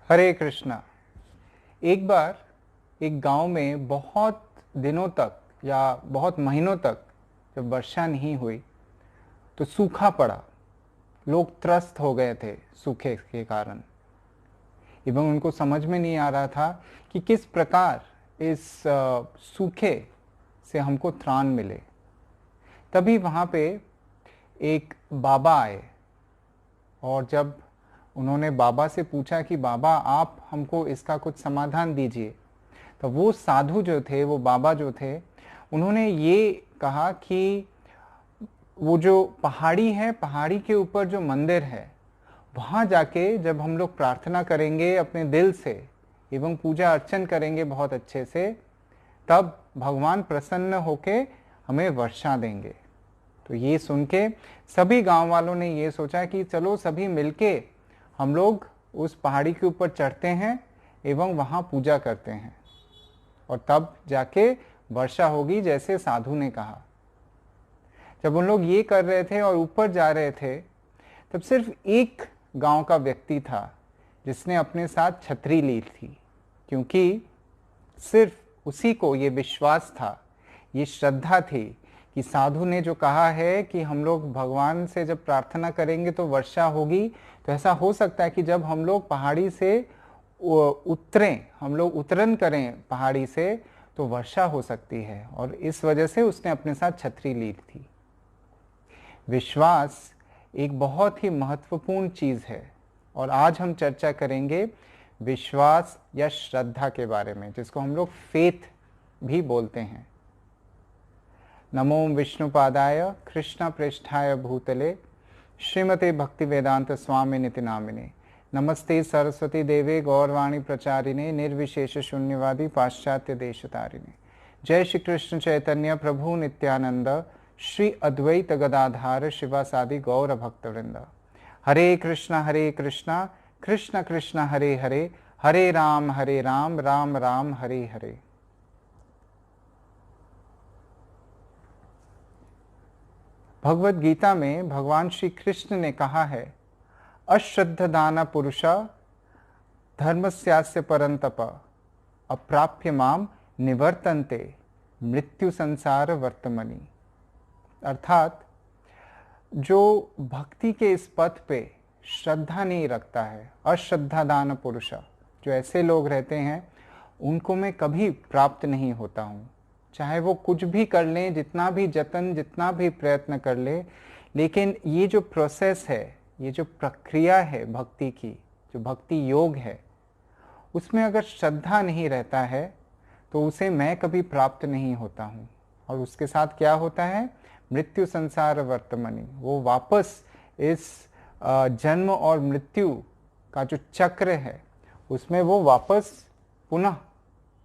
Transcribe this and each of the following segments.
हरे कृष्णा। एक बार एक गांव में बहुत दिनों तक या बहुत महीनों तक जब वर्षा नहीं हुई तो सूखा पड़ा। लोग त्रस्त हो गए थे सूखे के कारण एवं उनको समझ में नहीं आ रहा था कि किस प्रकार इस सूखे से हमको त्राण मिले। तभी वहाँ पे एक बाबा आए और जब उन्होंने बाबा से पूछा कि बाबा आप हमको इसका कुछ समाधान दीजिए, तो वो साधु जो थे, वो बाबा जो थे, उन्होंने ये कहा कि वो जो पहाड़ी है, पहाड़ी के ऊपर जो मंदिर है, वहाँ जाके जब हम लोग प्रार्थना करेंगे अपने दिल से एवं पूजा अर्चन करेंगे बहुत अच्छे से, तब भगवान प्रसन्न होके हमें वर्षा देंगे। तो ये सुन के सभी गांव वालों ने ये सोचा कि चलो सभी मिलके हम लोग उस पहाड़ी के ऊपर चढ़ते हैं एवं वहाँ पूजा करते हैं और तब जाके वर्षा होगी, जैसे साधु ने कहा। जब उन लोग ये कर रहे थे और ऊपर जा रहे थे, तब सिर्फ एक गांव का व्यक्ति था जिसने अपने साथ छतरी ली थी, क्योंकि सिर्फ उसी को ये विश्वास था, ये श्रद्धा थी कि साधु ने जो कहा है कि हम लोग भगवान से जब प्रार्थना करेंगे तो वर्षा होगी, तो ऐसा हो सकता है कि जब हम लोग पहाड़ी से उतरें, हम लोग उतरन करें पहाड़ी से, तो वर्षा हो सकती है। और इस वजह से उसने अपने साथ छतरी ली थी। विश्वास एक बहुत ही महत्वपूर्ण चीज़ है और आज हम चर्चा करेंगे विश्वास या श्रद्धा के बारे में, जिसको हम लोग फेथ भी बोलते हैं। नमो विष्णुपादाय कृष्ण पृष्ठाय भूतले श्रीमते भक्ति वेदांत स्वामी निति नामिने नमस्ते सरस्वती देवे गौरवाणी प्रचारिणे निर्विशेष शून्यवादी पाश्चात्य देशतारिणे। जय श्री कृष्ण चैतन्य प्रभु नित्यानंद श्री अद्वैत गदाधार शिवासादि गौर भक्तवृंद। हरे कृष्णा कृष्ण कृष्ण हरे हरे, हरे राम राम राम हरे हरे। भगवत गीता में भगवान श्री कृष्ण ने कहा है, अश्रद्धदान पुरुषा धर्मस्यास्य परंतप अप्राप्य माम निवर्तन्ते मृत्यु संसार वर्तमनि। अर्थात जो भक्ति के इस पथ पे श्रद्धा नहीं रखता है, अश्रद्धादान पुरुषा, जो ऐसे लोग रहते हैं उनको मैं कभी प्राप्त नहीं होता हूँ। चाहे वो कुछ भी कर लें, जितना भी जतन, जितना भी प्रयत्न कर ले, लेकिन ये जो प्रोसेस है, ये जो प्रक्रिया है भक्ति की, जो भक्ति योग है, उसमें अगर श्रद्धा नहीं रहता है तो उसे मैं कभी प्राप्त नहीं होता हूँ। और उसके साथ क्या होता है? मृत्यु संसार वर्तमनि। वो वापस इस जन्म और मृत्यु का जो चक्र है उसमें वो वापस पुनः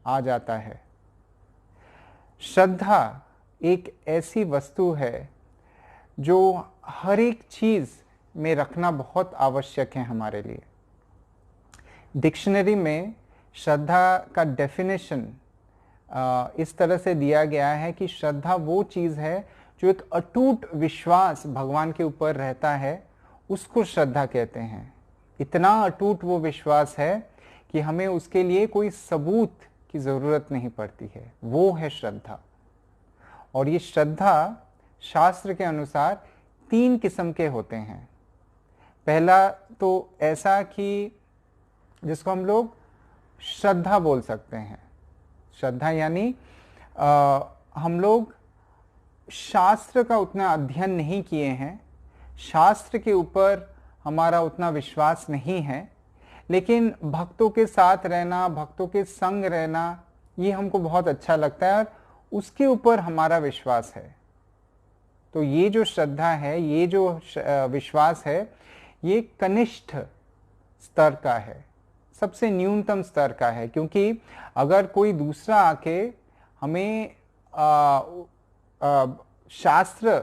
आ जाता है। श्रद्धा एक ऐसी वस्तु है जो हर एक चीज़ में रखना बहुत आवश्यक है हमारे लिए। डिक्शनरी में श्रद्धा का डेफिनेशन इस तरह से दिया गया है कि श्रद्धा वो चीज़ है जो एक अटूट विश्वास भगवान के ऊपर रहता है, उसको श्रद्धा कहते हैं। इतना अटूट वो विश्वास है कि हमें उसके लिए कोई सबूत की ज़रूरत नहीं पड़ती है, वो है श्रद्धा। और ये श्रद्धा शास्त्र के अनुसार 3 किस्म के होते हैं। पहला तो ऐसा कि जिसको हम लोग श्रद्धा बोल सकते हैं। श्रद्धा यानी हम लोग शास्त्र का उतना अध्ययन नहीं किए हैं, शास्त्र के ऊपर हमारा उतना विश्वास नहीं है, लेकिन भक्तों के साथ रहना, भक्तों के संग रहना, ये हमको बहुत अच्छा लगता है और उसके ऊपर हमारा विश्वास है। तो ये जो श्रद्धा है, ये जो विश्वास है, ये कनिष्ठ स्तर का है, सबसे न्यूनतम स्तर का है। क्योंकि अगर कोई दूसरा आके हमें शास्त्र,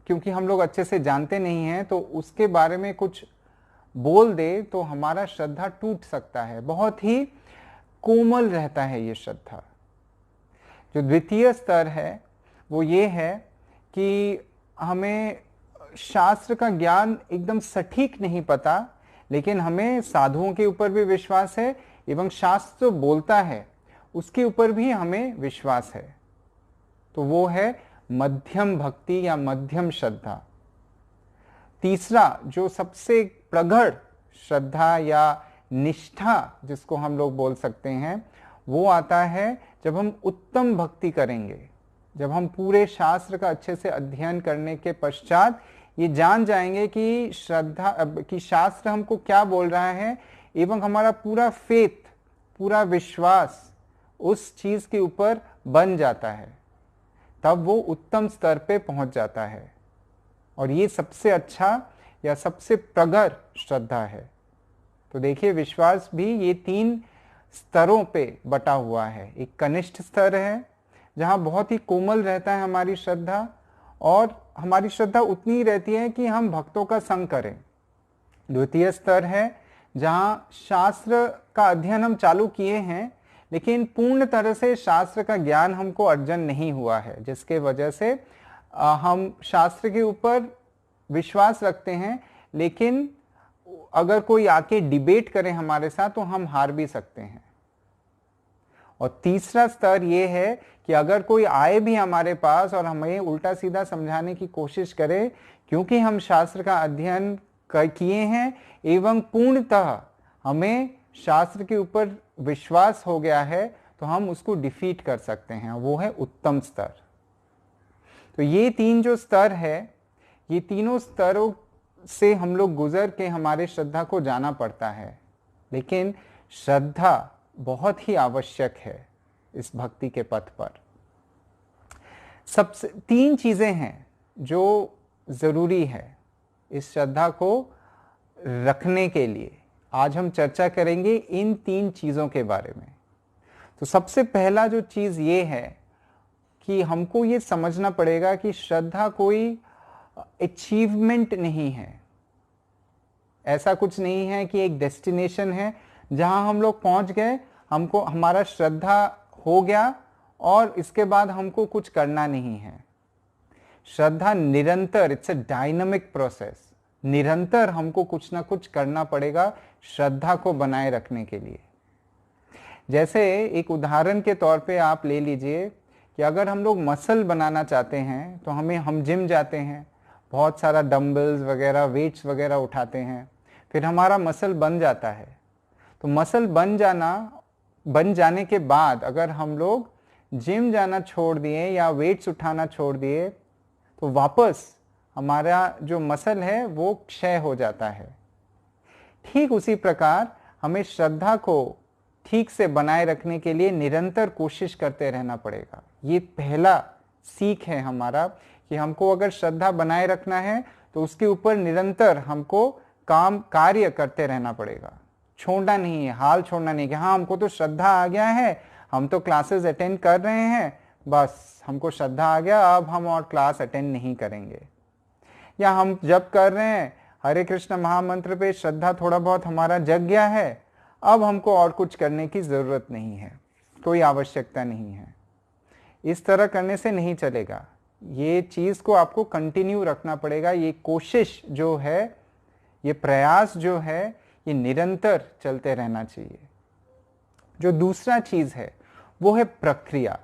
क्योंकि हम लोग अच्छे से जानते नहीं हैं, तो उसके बारे में कुछ बोल दे तो हमारा श्रद्धा टूट सकता है। बहुत ही कोमल रहता है ये श्रद्धा। जो द्वितीय स्तर है वो ये है कि हमें शास्त्र का ज्ञान एकदम सटीक नहीं पता, लेकिन हमें साधुओं के ऊपर भी विश्वास है एवं शास्त्र जो बोलता है उसके ऊपर भी हमें विश्वास है। तो वो है मध्यम भक्ति या मध्यम श्रद्धा। तीसरा जो सबसे प्रगाढ़ श्रद्धा या निष्ठा जिसको हम लोग बोल सकते हैं, वो आता है जब हम उत्तम भक्ति करेंगे, जब हम पूरे शास्त्र का अच्छे से अध्ययन करने के पश्चात ये जान जाएंगे कि शास्त्र हमको क्या बोल रहा है एवं हमारा पूरा फेथ, पूरा विश्वास उस चीज के ऊपर बन जाता है, तब वो उत्तम स्तर पे पहुंच जाता है। और ये सबसे अच्छा या सबसे प्रगाढ़ श्रद्धा है। तो देखिए, विश्वास भी ये 3 स्तरों पे बटा हुआ है। एक कनिष्ठ स्तर है जहां बहुत ही कोमल रहता है हमारी श्रद्धा, और हमारी श्रद्धा उतनी ही रहती है कि हम भक्तों का संग करें। द्वितीय स्तर है जहां शास्त्र का अध्ययन हम चालू किए हैं, लेकिन पूर्ण तरह से शास्त्र का ज्ञान हमको अर्जन नहीं हुआ है, जिसके वजह से हम शास्त्र के ऊपर विश्वास रखते हैं, लेकिन अगर कोई आके डिबेट करे हमारे साथ तो हम हार भी सकते हैं। और तीसरा स्तर ये है कि अगर कोई आए भी हमारे पास और हमें उल्टा सीधा समझाने की कोशिश करे, क्योंकि हम शास्त्र का अध्ययन किए हैं एवं पूर्णतः हमें शास्त्र के ऊपर विश्वास हो गया है, तो हम उसको डिफीट कर सकते हैं। वो है उत्तम स्तर। तो ये 3 जो स्तर है, ये तीनों स्तरों से हम लोग गुजर के हमारे श्रद्धा को जाना पड़ता है। लेकिन श्रद्धा बहुत ही आवश्यक है इस भक्ति के पथ पर। सबसे 3 चीजें हैं जो जरूरी है इस श्रद्धा को रखने के लिए। आज हम चर्चा करेंगे इन 3 चीजों के बारे में। तो सबसे पहला जो चीज ये है कि हमको ये समझना पड़ेगा कि श्रद्धा कोई अचीवमेंट नहीं है। ऐसा कुछ नहीं है कि एक डेस्टिनेशन है जहां हम लोग पहुंच गए, हमको हमारा श्रद्धा हो गया और इसके बाद हमको कुछ करना नहीं है। श्रद्धा निरंतर, इट्स अ डायनामिक प्रोसेस। निरंतर हमको कुछ ना कुछ करना पड़ेगा श्रद्धा को बनाए रखने के लिए। जैसे एक उदाहरण के तौर पे आप ले लीजिए कि अगर हम लोग मसल बनाना चाहते हैं तो हम जिम जाते हैं, बहुत सारा डंबल्स वगैरह, वेट्स वगैरह उठाते हैं, फिर हमारा मसल बन जाता है। तो मसल बन जाने के बाद अगर हम लोग जिम जाना छोड़ दिए या वेट्स उठाना छोड़ दिए, तो वापस हमारा जो मसल है वो क्षय हो जाता है। ठीक उसी प्रकार हमें श्रद्धा को ठीक से बनाए रखने के लिए निरंतर कोशिश करते रहना पड़ेगा। ये पहला सीख है हमारा कि हमको अगर श्रद्धा बनाए रखना है तो उसके ऊपर निरंतर हमको कार्य करते रहना पड़ेगा। छोड़ना नहीं है, हाल छोड़ना नहीं कि हाँ हमको तो श्रद्धा आ गया है, हम तो क्लासेस अटेंड कर रहे हैं, बस हमको श्रद्धा आ गया, अब हम और क्लास अटेंड नहीं करेंगे। या हम जब कर रहे हैं हरे कृष्ण महामंत्र पे श्रद्धा थोड़ा बहुत हमारा जग गया है, अब हमको और कुछ करने की जरूरत नहीं है, कोई आवश्यकता नहीं है। इस तरह करने से नहीं चलेगा। ये चीज को आपको कंटिन्यू रखना पड़ेगा। ये कोशिश जो है, ये प्रयास जो है, ये निरंतर चलते रहना चाहिए। जो दूसरा चीज है वो है प्रक्रिया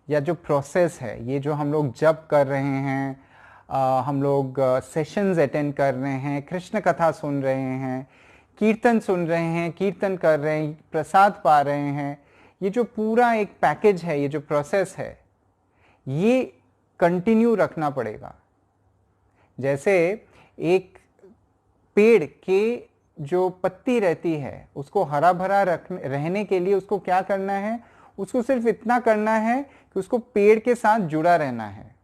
या जो प्रोसेस है। ये जो हम लोग जप कर रहे हैं, हम लोग सेशंस अटेंड कर रहे हैं, कृष्ण कथा सुन रहे हैं, कीर्तन सुन रहे हैं, कीर्तन कर रहे हैं, प्रसाद पा रहे हैं, ये जो पूरा एक पैकेज है, ये जो प्रोसेस है, ये कंटिन्यू रखना पड़ेगा। जैसे एक पेड़ के जो पत्ती रहती है उसको हरा भरा रहने के लिए उसको क्या करना है, उसको सिर्फ इतना करना है कि उसको पेड़ के साथ जुड़ा रहना है,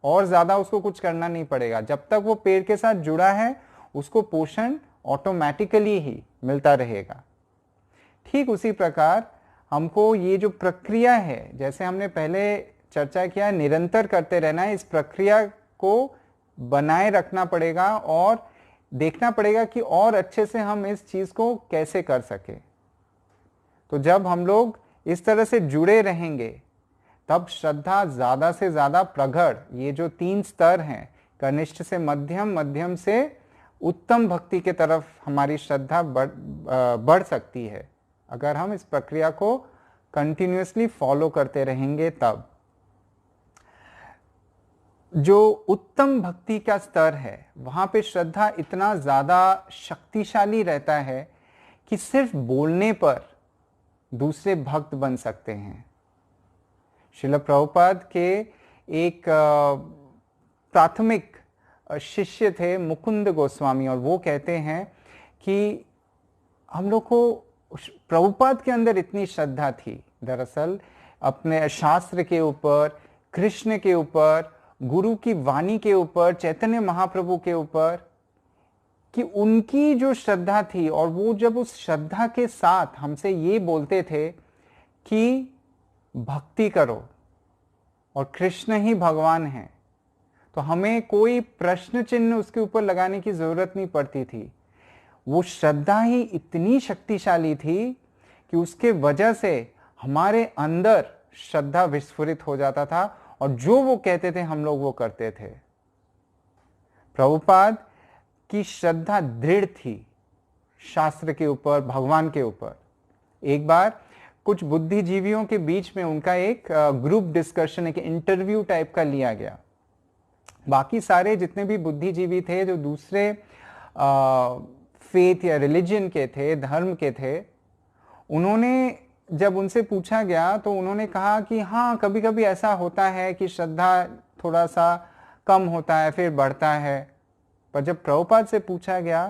और ज्यादा उसको कुछ करना नहीं पड़ेगा। जब तक वो पेड़ के साथ जुड़ा है उसको पोषण ऑटोमेटिकली ही मिलता रहेगा। ठीक उसी प्रकार हमको ये जो प्रक्रिया है, जैसे हमने पहले चर्चा किया, निरंतर करते रहना है। इस प्रक्रिया को बनाए रखना पड़ेगा और देखना पड़ेगा कि और अच्छे से हम इस चीज को कैसे कर सके। तो जब हम लोग इस तरह से जुड़े रहेंगे तब श्रद्धा ज्यादा से ज्यादा प्रगाढ़, ये जो 3 स्तर हैं, कनिष्ठ से मध्यम, मध्यम से उत्तम भक्ति के तरफ हमारी श्रद्धा बढ़ सकती है अगर हम इस प्रक्रिया को कंटिन्यूअसली फॉलो करते रहेंगे। तब जो उत्तम भक्ति का स्तर है वहां पे श्रद्धा इतना ज्यादा शक्तिशाली रहता है कि सिर्फ बोलने पर दूसरे भक्त बन सकते हैं। श्रील प्रभुपाद के एक प्राथमिक शिष्य थे मुकुंद गोस्वामी, और वो कहते हैं कि हम लोग को प्रभुपाद के अंदर इतनी श्रद्धा थी दरअसल अपने शास्त्र के ऊपर, कृष्ण के ऊपर, गुरु की वाणी के ऊपर, चैतन्य महाप्रभु के ऊपर, कि उनकी जो श्रद्धा थी, और वो जब उस श्रद्धा के साथ हमसे ये बोलते थे कि भक्ति करो और कृष्ण ही भगवान हैं, तो हमें कोई प्रश्न चिन्ह उसके ऊपर लगाने की जरूरत नहीं पड़ती थी। वो श्रद्धा ही इतनी शक्तिशाली थी कि उसके वजह से हमारे अंदर श्रद्धा विस्फुरित हो जाता था, और जो वो कहते थे हम लोग वो करते थे। प्रभुपाद की श्रद्धा दृढ़ थी शास्त्र के ऊपर, भगवान के ऊपर। एक बार कुछ बुद्धिजीवियों के बीच में उनका एक ग्रुप डिस्कशन, एक इंटरव्यू टाइप का लिया गया। बाकी सारे जितने भी बुद्धिजीवी थे जो दूसरे फेथ या रिलीजन के थे, धर्म के थे, उन्होंने जब उनसे पूछा गया तो उन्होंने कहा कि हाँ, कभी कभी ऐसा होता है कि श्रद्धा थोड़ा सा कम होता है फिर बढ़ता है। पर जब प्रभुपाद से पूछा गया,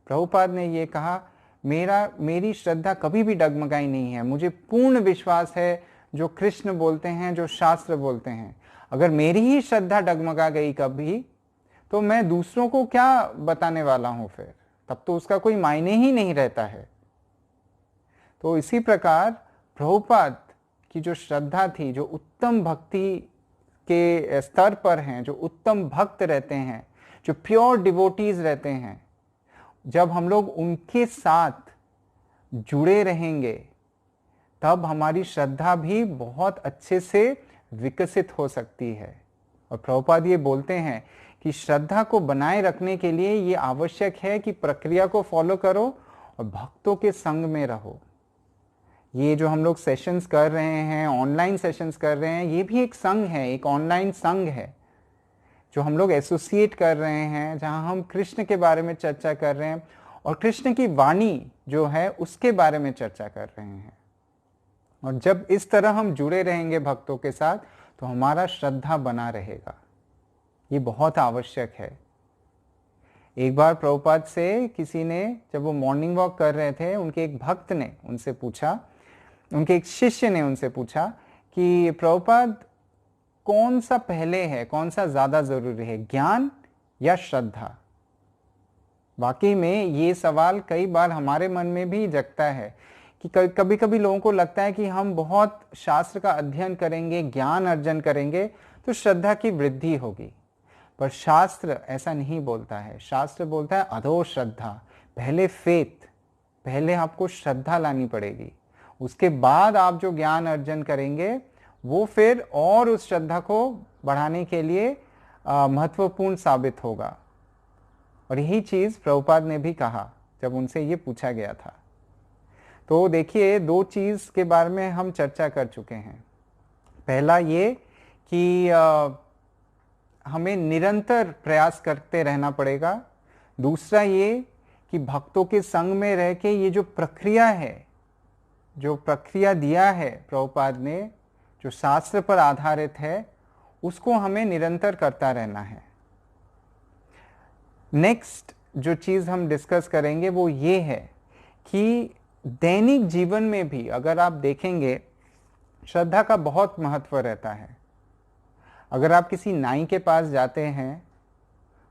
प्रभुपाद ने ये कहा, मेरी श्रद्धा कभी भी डगमगाई नहीं है। मुझे पूर्ण विश्वास है जो कृष्ण बोलते हैं, जो शास्त्र बोलते हैं। अगर मेरी ही श्रद्धा डगमगा गई कभी, तो मैं दूसरों को क्या बताने वाला हूं फिर? तब तो उसका कोई मायने ही नहीं रहता है। तो इसी प्रकार प्रभुपाद की जो श्रद्धा थी, जो उत्तम भक्ति के स्तर पर हैं, जो उत्तम भक्त रहते हैं, जो प्योर डिवोटीज रहते हैं, जब हम लोग उनके साथ जुड़े रहेंगे तब हमारी श्रद्धा भी बहुत अच्छे से विकसित हो सकती है। और प्रभुपाद ये बोलते हैं कि श्रद्धा को बनाए रखने के लिए ये आवश्यक है कि प्रक्रिया को फॉलो करो और भक्तों के संग में रहो। ये जो हम लोग सेशंस कर रहे हैं, ऑनलाइन सेशंस कर रहे हैं, ये भी एक संघ है, एक ऑनलाइन संघ है जो हम लोग एसोसिएट कर रहे हैं, जहां हम कृष्ण के बारे में चर्चा कर रहे हैं और कृष्ण की वाणी जो है उसके बारे में चर्चा कर रहे हैं। और जब इस तरह हम जुड़े रहेंगे भक्तों के साथ तो हमारा श्रद्धा बना रहेगा। ये बहुत आवश्यक है। एक बार प्रभुपाद से किसी ने, जब वो मॉर्निंग वॉक कर रहे थे, उनके एक भक्त ने उनसे पूछा, उनके एक शिष्य ने उनसे पूछा कि प्रभुपाद, कौन सा पहले है, कौन सा ज्यादा जरूरी है, ज्ञान या श्रद्धा? वाकई में ये सवाल कई बार हमारे मन में भी जगता है कि कभी कभी लोगों को लगता है कि हम बहुत शास्त्र का अध्ययन करेंगे, ज्ञान अर्जन करेंगे तो श्रद्धा की वृद्धि होगी। पर शास्त्र ऐसा नहीं बोलता है। शास्त्र बोलता है अधो श्रद्धा, पहले फेथ, पहले आपको श्रद्धा लानी पड़ेगी, उसके बाद आप जो ज्ञान अर्जन करेंगे वो फिर और उस श्रद्धा को बढ़ाने के लिए महत्वपूर्ण साबित होगा। और यही चीज प्रभुपाद ने भी कहा जब उनसे ये पूछा गया था। तो देखिए, दो चीज के बारे में हम चर्चा कर चुके हैं। पहला ये कि हमें निरंतर प्रयास करते रहना पड़ेगा। दूसरा ये कि भक्तों के संग में रह के ये जो प्रक्रिया है, जो प्रक्रिया दिया है प्रभुपाद ने, जो शास्त्र पर आधारित है, उसको हमें निरंतर करता रहना है। नेक्स्ट जो चीज हम डिस्कस करेंगे वो ये है कि दैनिक जीवन में भी अगर आप देखेंगे श्रद्धा का बहुत महत्व रहता है। अगर आप किसी नाई के पास जाते हैं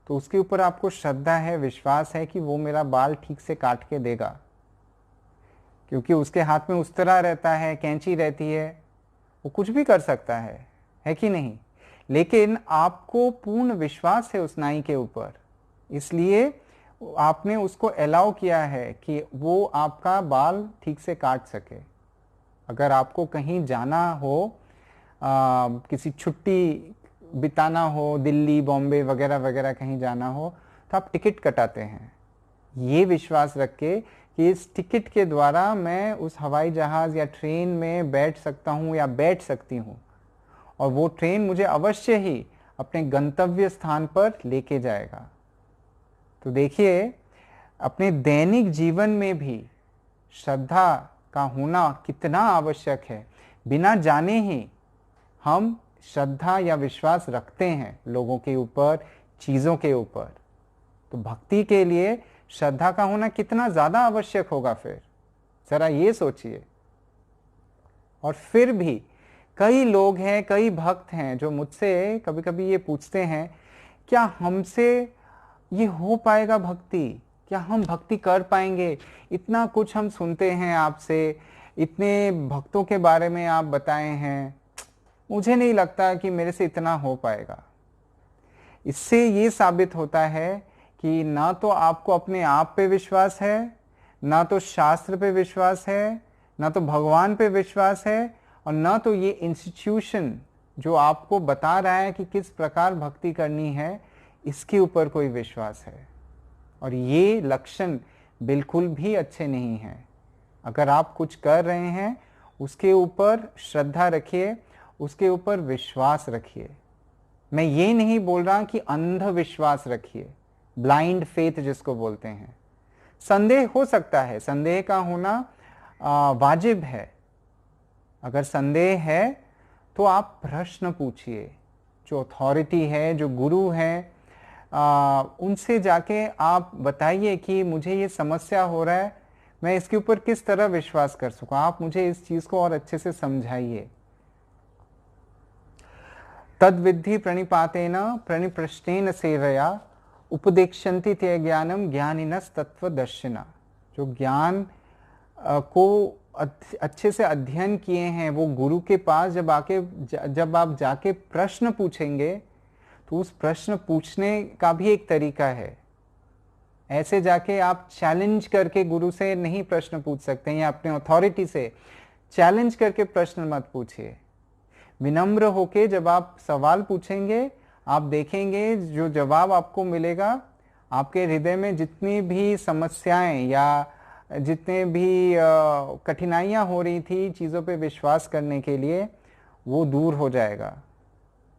तो उसके ऊपर आपको श्रद्धा है, विश्वास है कि वो मेरा बाल ठीक से काट के देगा, क्योंकि उसके हाथ में उस्तरा रहता है, कैंची रहती है, वो कुछ भी कर सकता है कि नहीं? लेकिन आपको पूर्ण विश्वास है उस नाई के ऊपर, इसलिए आपने उसको अलाउ किया है कि वो आपका बाल ठीक से काट सके। अगर आपको कहीं जाना हो, किसी छुट्टी बिताना हो, दिल्ली, बॉम्बे वगैरह वगैरह कहीं जाना हो, तो आप टिकट कटाते हैं। ये विश्वास रख के कि इस टिकट के द्वारा मैं उस हवाई जहाज़ या ट्रेन में बैठ सकता हूँ या बैठ सकती हूँ, और वो ट्रेन मुझे अवश्य ही अपने गंतव्य स्थान पर लेके जाएगा। तो देखिए, अपने दैनिक जीवन में भी श्रद्धा का होना कितना आवश्यक है। बिना जाने ही हम श्रद्धा या विश्वास रखते हैं लोगों के ऊपर, चीज़ों के ऊपर। तो भक्ति के लिए श्रद्धा का होना कितना ज़्यादा आवश्यक होगा फिर, ज़रा ये सोचिए। और फिर भी कई लोग हैं, कई भक्त हैं जो मुझसे कभी कभी ये पूछते हैं, क्या हमसे ये हो पाएगा भक्ति? क्या हम भक्ति कर पाएंगे? इतना कुछ हम सुनते हैं आपसे, इतने भक्तों के बारे में आप बताए हैं, मुझे नहीं लगता कि मेरे से इतना हो पाएगा। इससे ये साबित होता है कि ना तो आपको अपने आप पे विश्वास है, ना तो शास्त्र पे विश्वास है, ना तो भगवान पे विश्वास है, और ना तो ये इंस्टीट्यूशन जो आपको बता रहा है कि किस प्रकार भक्ति करनी है, इसके ऊपर कोई विश्वास है। और ये लक्षण बिल्कुल भी अच्छे नहीं हैं। अगर आप कुछ कर रहे हैं, उसके ऊपर श्रद्धा रखिए, उसके ऊपर विश्वास रखिए। मैं ये नहीं बोल रहा कि अंधविश्वास रखिए, ब्लाइंड फेथ जिसको बोलते हैं। संदेह हो सकता है, संदेह का होना वाजिब है। अगर संदेह है तो आप प्रश्न पूछिए, जो अथॉरिटी है, जो गुरु है, उनसे जाके आप बताइए कि मुझे ये समस्या हो रहा है, मैं इसके ऊपर किस तरह विश्वास कर सकूं, आप मुझे इस चीज को और अच्छे से समझाइए। तद्विद्धि प्रणिपातेन प्रणिप्रश्नेन सेवया उपदेक्षन्ति ते ज्ञानम ज्ञानिनस तत्वदर्शिना। जो ज्ञान को अच्छे से अध्ययन किए हैं, वो गुरु के पास जब आप जाके प्रश्न पूछेंगे, तो उस प्रश्न पूछने का भी एक तरीका है। ऐसे जाके आप चैलेंज करके गुरु से नहीं प्रश्न पूछ सकते हैं, या अपने अथॉरिटी से चैलेंज करके प्रश्न मत पूछिए। विनम्र होके जब आप सवाल पूछेंगे, आप देखेंगे जो जवाब आपको मिलेगा, आपके हृदय में जितनी भी समस्याएं या जितने भी कठिनाइयां हो रही थी चीज़ों पे विश्वास करने के लिए, वो दूर हो जाएगा।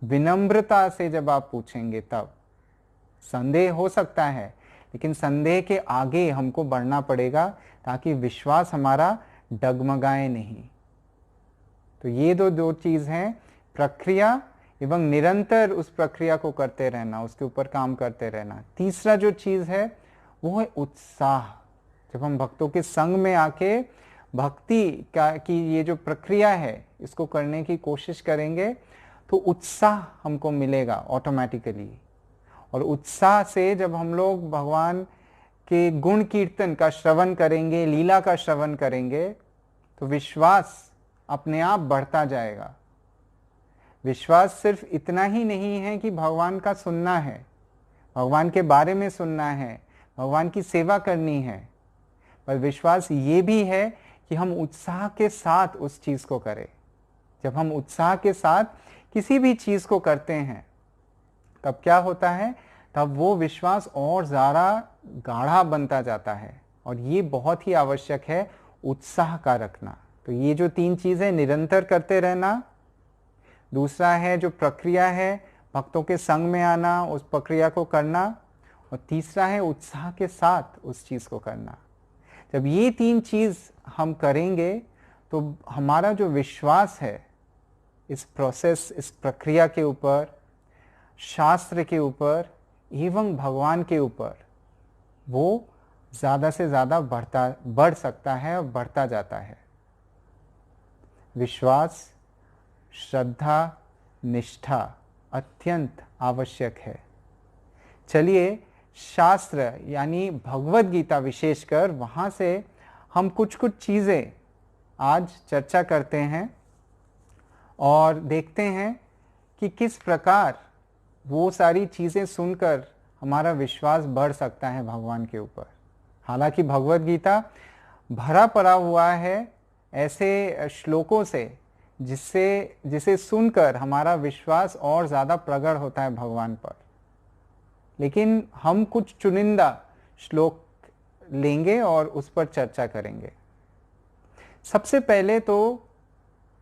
विनम्रता से जब आप पूछेंगे, तब संदेह हो सकता है, लेकिन संदेह के आगे हमको बढ़ना पड़ेगा ताकि विश्वास हमारा डगमगाए नहीं। तो ये दो चीज़ हैं, प्रक्रिया एवं निरंतर उस प्रक्रिया को करते रहना, उसके ऊपर काम करते रहना। तीसरा जो चीज़ है वो है उत्साह। जब हम भक्तों के संग में आके भक्ति की ये जो प्रक्रिया है, इसको करने की कोशिश करेंगे, तो उत्साह हमको मिलेगा ऑटोमेटिकली। और उत्साह से जब हम लोग भगवान के गुण कीर्तन का श्रवण करेंगे, लीला का श्रवण करेंगे, तो विश्वास अपने आप बढ़ता जाएगा। विश्वास सिर्फ इतना ही नहीं है कि भगवान का सुनना है, भगवान के बारे में सुनना है, भगवान की सेवा करनी है, पर विश्वास ये भी है कि हम उत्साह के साथ उस चीज़ को करें। जब हम उत्साह के साथ किसी भी चीज़ को करते हैं, तब क्या होता है, तब वो विश्वास और ज़्यादा गाढ़ा बनता जाता है। और ये बहुत ही आवश्यक है, उत्साह का रखना। तो ये जो 3 चीज़ें, निरंतर करते रहना, दूसरा है जो प्रक्रिया है, भक्तों के संग में आना, उस प्रक्रिया को करना, और तीसरा है उत्साह के साथ उस चीज़ को करना। जब ये 3 चीज़ हम करेंगे, तो हमारा जो विश्वास है इस प्रोसेस, इस प्रक्रिया के ऊपर, शास्त्र के ऊपर एवं भगवान के ऊपर, वो ज़्यादा से ज़्यादा बढ़ सकता है और बढ़ता जाता है। विश्वास, श्रद्धा, निष्ठा अत्यंत आवश्यक है। चलिए, शास्त्र यानी भगवद गीता विशेषकर, वहाँ से हम कुछ चीज़ें आज चर्चा करते हैं और देखते हैं कि किस प्रकार वो सारी चीज़ें सुनकर हमारा विश्वास बढ़ सकता है भगवान के ऊपर। हालांकि भगवद गीता भरा पड़ा हुआ है ऐसे श्लोकों से जिसे सुनकर हमारा विश्वास और ज़्यादा प्रगाढ़ होता है भगवान पर। लेकिन हम कुछ चुनिंदा श्लोक लेंगे और उस पर चर्चा करेंगे। सबसे पहले तो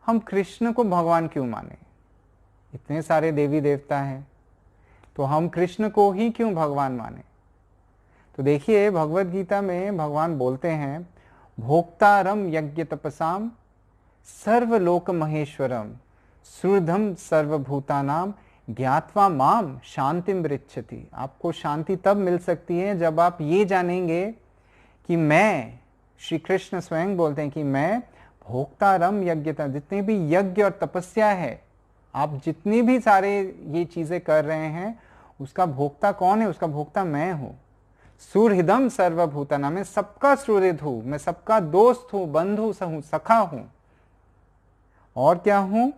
हम कृष्ण को भगवान क्यों माने? इतने सारे देवी देवता हैं, तो हम कृष्ण को ही क्यों भगवान माने? तो देखिए, भगवत गीता में भगवान बोलते हैं, भोक्तारम यज्ञ तपसाम सर्वलोक महेश्वरम सुहृदम सर्वभूतानाम ज्ञात्वा माम शांतिम पृच्छति। आपको शांति तब मिल सकती है जब आप ये जानेंगे कि मैं, श्री कृष्ण स्वयं बोलते हैं कि मैं भोक्तारम यज्ञ, जितने भी यज्ञ और तपस्या है, आप जितनी भी सारे ये चीजें कर रहे हैं, उसका भोक्ता कौन है? उसका भोक्ता मैं हूं। सुहृदम सर्वभूताना, मैं सबका सुहृद हूं, मैं सबका दोस्त हूं, बंधु हूं, सखा हूं। और क्या हूं?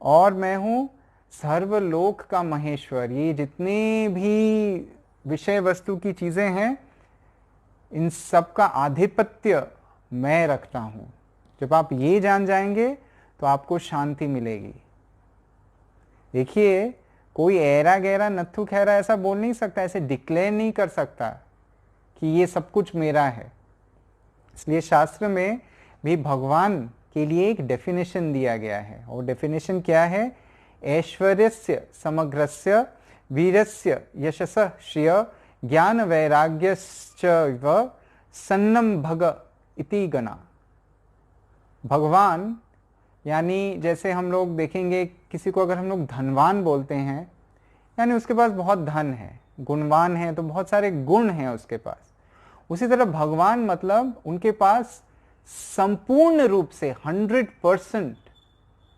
और मैं हूं सर्वलोक का महेश्वर। ये जितने भी विषय वस्तु की चीजें हैं, इन सब का आधिपत्य मैं रखता हूं। जब आप ये जान जाएंगे तो आपको शांति मिलेगी। देखिए, कोई ऐरा गहरा नत्थु खैरा ऐसा बोल नहीं सकता, ऐसे डिक्लेयर नहीं कर सकता कि ये सब कुछ मेरा है। इसलिए शास्त्र में भी भगवान के लिए एक डेफिनेशन दिया गया है, और डेफिनेशन क्या है? ऐश्वर्यस्य समग्रस्य वीरस्य यशसः श्रिय ज्ञान वैराग्यश्च व सन्नम भग इति गणा। भगवान यानी जैसे हम लोग देखेंगे, किसी को अगर हम लोग धनवान बोलते हैं, यानी उसके पास बहुत धन है, गुणवान है, तो बहुत सारे गुण हैं उसके पास। उसी तरह भगवान मतलब उनके पास संपूर्ण रूप से 100%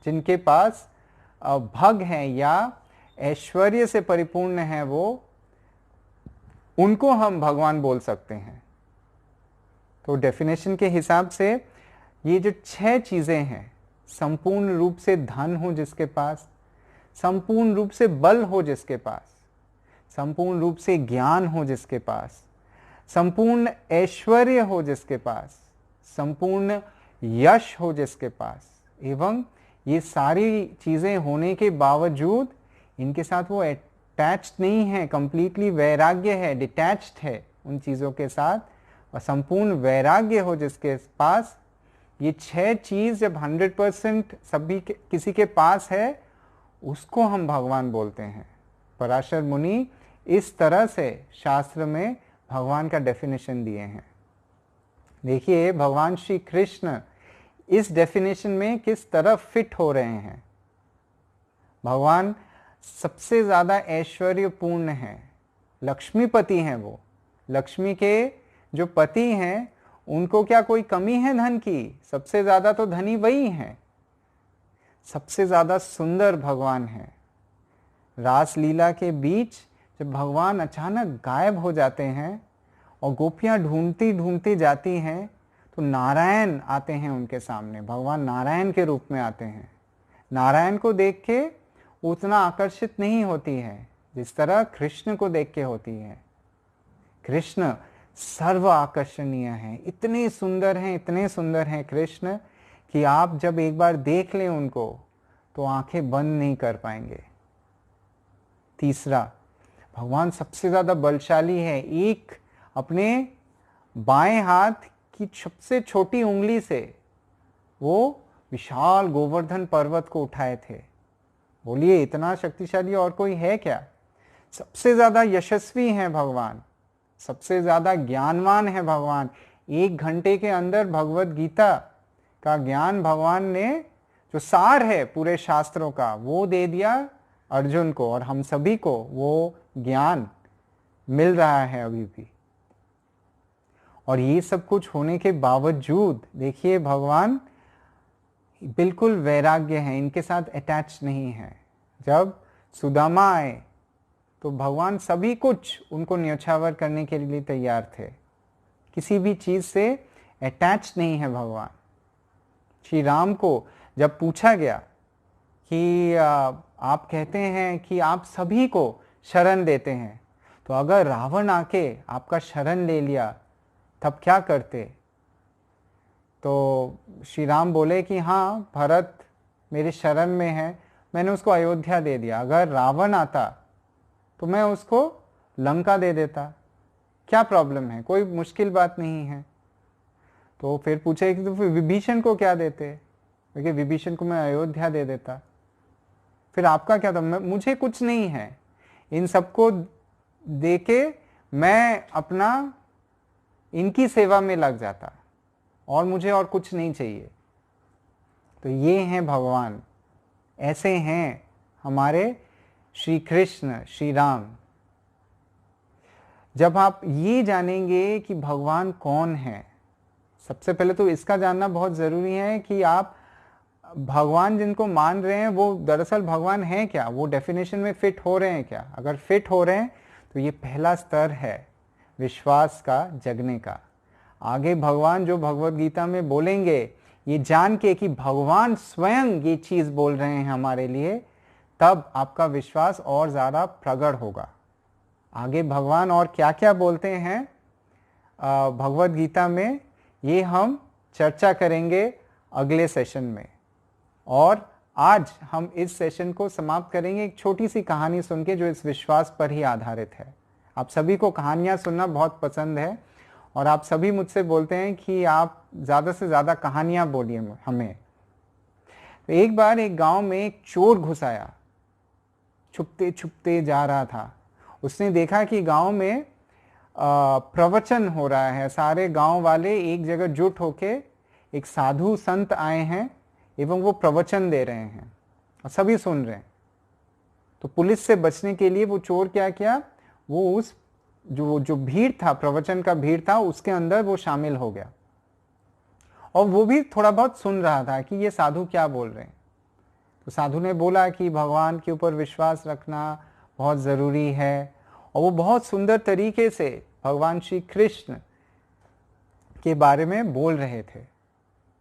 जिनके पास भग है या ऐश्वर्य से परिपूर्ण है, वो उनको हम भगवान बोल सकते हैं। तो डेफिनेशन के हिसाब से ये जो 6 चीजें हैं, संपूर्ण रूप से धन हो जिसके पास, संपूर्ण रूप से बल हो जिसके पास, संपूर्ण रूप से ज्ञान हो जिसके पास, संपूर्ण ऐश्वर्य हो जिसके पास, संपूर्ण यश हो जिसके पास, एवं ये सारी चीजें होने के बावजूद इनके साथ वो अटैच्ड नहीं है, कंप्लीटली वैराग्य है, डिटैच्ड है उन चीजों के साथ, और संपूर्ण वैराग्य हो जिसके पास, ये 6 चीज जब 100% सभी किसी के पास है, उसको हम भगवान बोलते हैं। पराशर मुनि इस तरह से शास्त्र में भगवान का डेफिनेशन दिए हैं। देखिए, भगवान श्री कृष्ण इस डेफिनेशन में किस तरह फिट हो रहे हैं। भगवान सबसे ज्यादा ऐश्वर्यपूर्ण हैं, लक्ष्मीपति हैं। वो लक्ष्मी के जो पति हैं, उनको क्या कोई कमी है धन की? सबसे ज्यादा तो धनी वही हैं। सबसे ज्यादा सुंदर भगवान हैं। रासलीला के बीच जब भगवान अचानक गायब हो जाते हैं और गोपियां ढूंढती ढूंढती जाती हैं, तो नारायण आते हैं उनके सामने। भगवान नारायण के रूप में आते हैं। नारायण को देख के उतना आकर्षित नहीं होती है जिस तरह कृष्ण को देख के होती है। कृष्ण सर्व आकर्षणीय हैं, इतने सुंदर हैं, इतने सुंदर हैं कृष्ण कि आप जब एक बार देख लें उनको तो आंखें बंद नहीं कर पाएंगे। तीसरा, भगवान सबसे ज्यादा बलशाली है। एक अपने बाएं हाथ की सबसे छोटी उंगली से वो विशाल गोवर्धन पर्वत को उठाए थे। बोलिए, इतना शक्तिशाली और कोई है क्या? सबसे ज्यादा यशस्वी हैं भगवान, सबसे ज्यादा ज्ञानवान है भगवान। 1 घंटे के अंदर भगवत गीता का ज्ञान भगवान ने, जो सार है पूरे शास्त्रों का, वो दे दिया अर्जुन को, और हम सभी को वो ज्ञान मिल रहा है अभी भी। और ये सब कुछ होने के बावजूद देखिए, भगवान बिल्कुल वैराग्य हैं, इनके साथ अटैच नहीं है। जब सुदामा आए तो भगवान सभी कुछ उनको न्योछावर करने के लिए तैयार थे। किसी भी चीज से अटैच नहीं है भगवान। श्री राम को जब पूछा गया कि आप कहते हैं कि आप सभी को शरण देते हैं, तो अगर रावण आके आपका शरण ले लिया तब क्या करते? तो श्री राम बोले कि हाँ, भरत मेरे शरण में है, मैंने उसको अयोध्या दे दिया। अगर रावण आता तो मैं उसको लंका दे देता। क्या प्रॉब्लम है, कोई मुश्किल बात नहीं है। तो फिर पूछे कि तो फिर विभीषण को क्या देते, क्योंकि विभीषण को मैं अयोध्या दे देता। फिर आपका क्या था, मुझे कुछ नहीं है, इन सबको देके मैं अपना इनकी सेवा में लग जाता और मुझे और कुछ नहीं चाहिए। तो ये हैं भगवान, ऐसे हैं हमारे श्री कृष्ण श्री राम। जब आप ये जानेंगे कि भगवान कौन है, सबसे पहले तो इसका जानना बहुत ज़रूरी है कि आप भगवान जिनको मान रहे हैं वो दरअसल भगवान है क्या, वो डेफिनेशन में फिट हो रहे हैं क्या। अगर फिट हो रहे हैं तो ये पहला स्तर है विश्वास का जगने का। आगे भगवान जो भगवत गीता में बोलेंगे, ये जान के कि भगवान स्वयं ये चीज़ बोल रहे हैं हमारे लिए, तब आपका विश्वास और ज़्यादा प्रगढ़ होगा। आगे भगवान और क्या क्या बोलते हैं भगवत गीता में, ये हम चर्चा करेंगे अगले सेशन में। और आज हम इस सेशन को समाप्त करेंगे एक छोटी सी कहानी सुन के, जो इस विश्वास पर ही आधारित है। आप सभी को कहानियाँ सुनना बहुत पसंद है और आप सभी मुझसे बोलते हैं कि आप ज़्यादा से ज़्यादा कहानियाँ बोलिए हमें। तो एक बार एक गांव में एक चोर घुस आया, छुपते छुपते जा रहा था। उसने देखा कि गांव में प्रवचन हो रहा है, सारे गांव वाले एक जगह जुट होके एक साधु संत आए हैं एवं वो प्रवचन दे रहे हैं और सभी सुन रहे हैं। तो पुलिस से बचने के लिए वो चोर क्या किया, वो उस जो भीड़ था, प्रवचन का भीड़ था, उसके अंदर वो शामिल हो गया और वो भी थोड़ा बहुत सुन रहा था कि ये साधु क्या बोल रहे हैं। तो साधु ने बोला कि भगवान के ऊपर विश्वास रखना बहुत ज़रूरी है, और वो बहुत सुंदर तरीके से भगवान श्री कृष्ण के बारे में बोल रहे थे।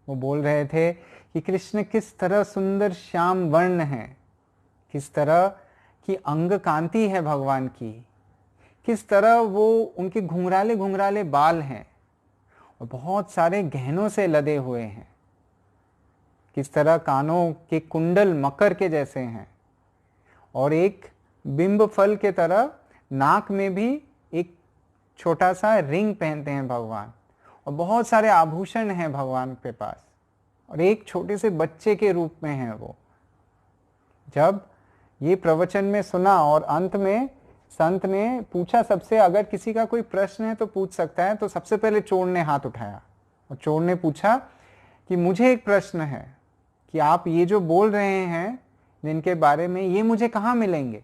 वो बोल रहे थे कि कृष्ण किस तरह सुंदर श्याम वर्ण है, किस तरह की अंग कांति है भगवान की, किस तरह वो उनके घुंघराले घुंघराले बाल हैं और बहुत सारे गहनों से लदे हुए हैं, किस तरह कानों के कुंडल मकर के जैसे हैं, और एक बिंब फल के तरह नाक में भी एक छोटा सा रिंग पहनते हैं भगवान, और बहुत सारे आभूषण हैं भगवान के पास, और एक छोटे से बच्चे के रूप में हैं वो। जब ये प्रवचन में सुना और अंत में संत ने पूछा सबसे, अगर किसी का कोई प्रश्न है तो पूछ सकता है, तो सबसे पहले चोर ने हाथ उठाया और चोर ने पूछा कि मुझे एक प्रश्न है कि आप ये जो बोल रहे हैं जिनके बारे में, ये मुझे कहाँ मिलेंगे।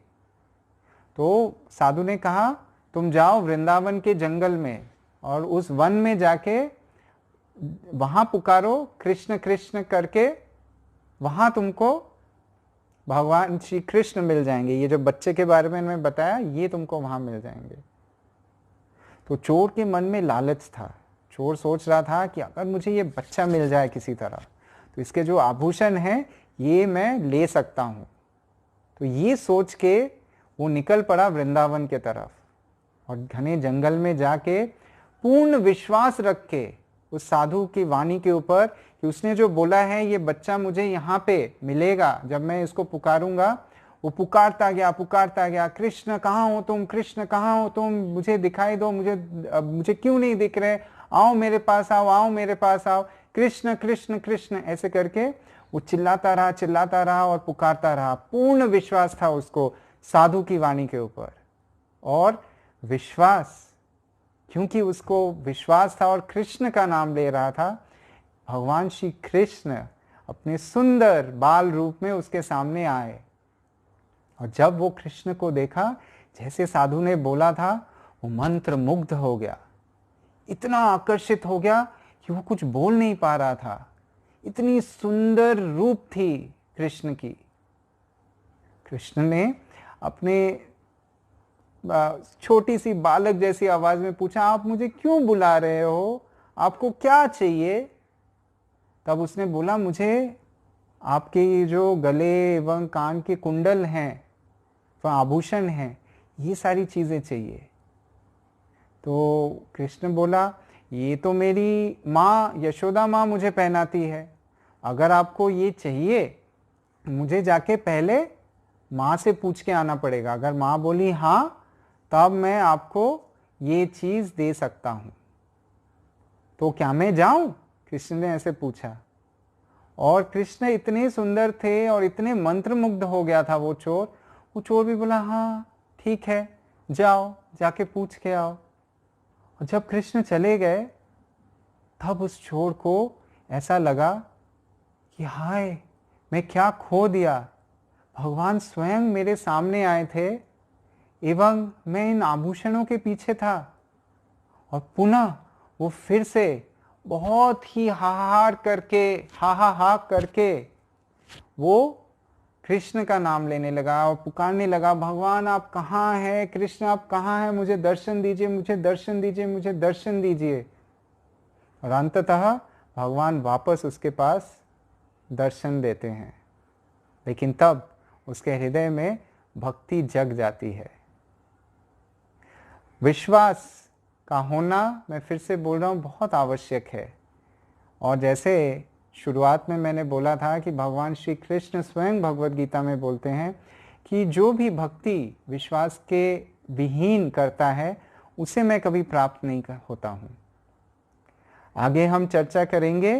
तो साधु ने कहा तुम जाओ वृंदावन के जंगल में और उस वन में जाके वहां पुकारो कृष्ण कृष्ण करके, वहां तुमको भगवान श्री कृष्ण मिल जाएंगे। ये जो बच्चे के बारे में मैंने बताया, ये तुमको वहां मिल जाएंगे। तो चोर के मन में लालच था। चोर सोच रहा था कि अगर मुझे ये बच्चा मिल जाए किसी तरह, तो इसके जो आभूषण हैं ये मैं ले सकता हूं। तो ये सोच के वो निकल पड़ा वृंदावन के तरफ, और घने जंगल में जाके पूर्ण विश्वास रख के उस साधु की वाणी के ऊपर कि उसने जो बोला है ये बच्चा मुझे यहाँ पे मिलेगा जब मैं इसको पुकारूंगा, वो पुकारता गया, कृष्ण कहाँ हो तुम, कृष्ण कहाँ हो तुम, मुझे दिखाई दो, मुझे क्यों नहीं दिख रहे, आओ मेरे पास आओ मेरे पास आओ, कृष्ण कृष्ण कृष्ण, ऐसे करके वो चिल्लाता रहा और पुकारता रहा। पूर्ण विश्वास था उसको साधु की वाणी के ऊपर, और विश्वास, क्योंकि उसको विश्वास था और कृष्ण का नाम ले रहा था, भगवान श्री कृष्ण अपने सुंदर बाल रूप में उसके सामने आए। और जब वो कृष्ण को देखा, जैसे साधु ने बोला था, वो मंत्र मुग्ध हो गया, इतना आकर्षित हो गया कि वो कुछ बोल नहीं पा रहा था। इतनी सुंदर रूप थी कृष्ण की। कृष्ण ने अपने छोटी सी बालक जैसी आवाज में पूछा, आप मुझे क्यों बुला रहे हो, आपको क्या चाहिए। तब उसने बोला, मुझे आपके जो गले एवं कान के कुंडल हैं, वह आभूषण हैं, ये सारी चीजें चाहिए। तो कृष्ण बोला, ये तो मेरी माँ यशोदा माँ मुझे पहनाती है, अगर आपको ये चाहिए मुझे जाके पहले माँ से पूछ के आना पड़ेगा। अगर माँ बोली हाँ, तब मैं आपको ये चीज दे सकता हूं, तो क्या मैं जाऊं? कृष्ण ने ऐसे पूछा। और कृष्ण इतने सुंदर थे और इतने मंत्रमुग्ध हो गया था वो चोर भी बोला हाँ ठीक है, जाओ, जाके पूछ के आओ। और जब कृष्ण चले गए तब उस चोर को ऐसा लगा कि हाय, मैं क्या खो दिया। भगवान स्वयं मेरे सामने आए थे एवं मैं इन आभूषणों के पीछे था। और पुनः वो फिर से बहुत ही हाहा करके वो कृष्ण का नाम लेने लगा और पुकारने लगा, भगवान आप कहाँ हैं? कृष्ण आप कहाँ हैं? मुझे दर्शन दीजिए, मुझे दर्शन दीजिए, मुझे दर्शन दीजिए। और अंततः भगवान वापस उसके पास दर्शन देते हैं, लेकिन तब उसके हृदय में भक्ति जग जाती है। विश्वास का होना, मैं फिर से बोल रहा हूँ, बहुत आवश्यक है। और जैसे शुरुआत में मैंने बोला था कि भगवान श्री कृष्ण स्वयं भगवद गीता में बोलते हैं कि जो भी भक्ति विश्वास के विहीन करता है उसे मैं कभी प्राप्त नहीं होता हूँ। आगे हम चर्चा करेंगे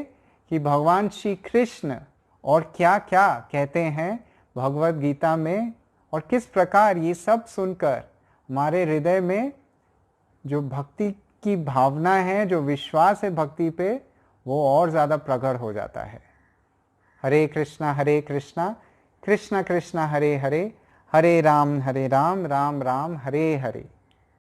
कि भगवान श्री कृष्ण और क्या क्या कहते हैं भगवद गीता में, और किस प्रकार ये सब सुनकर हमारे हृदय में जो भक्ति की भावना है, जो विश्वास है भक्ति पे, वो और ज़्यादा प्रकट हो जाता है। हरे कृष्णा कृष्णा कृष्णा हरे हरे, हरे राम राम राम हरे हरे।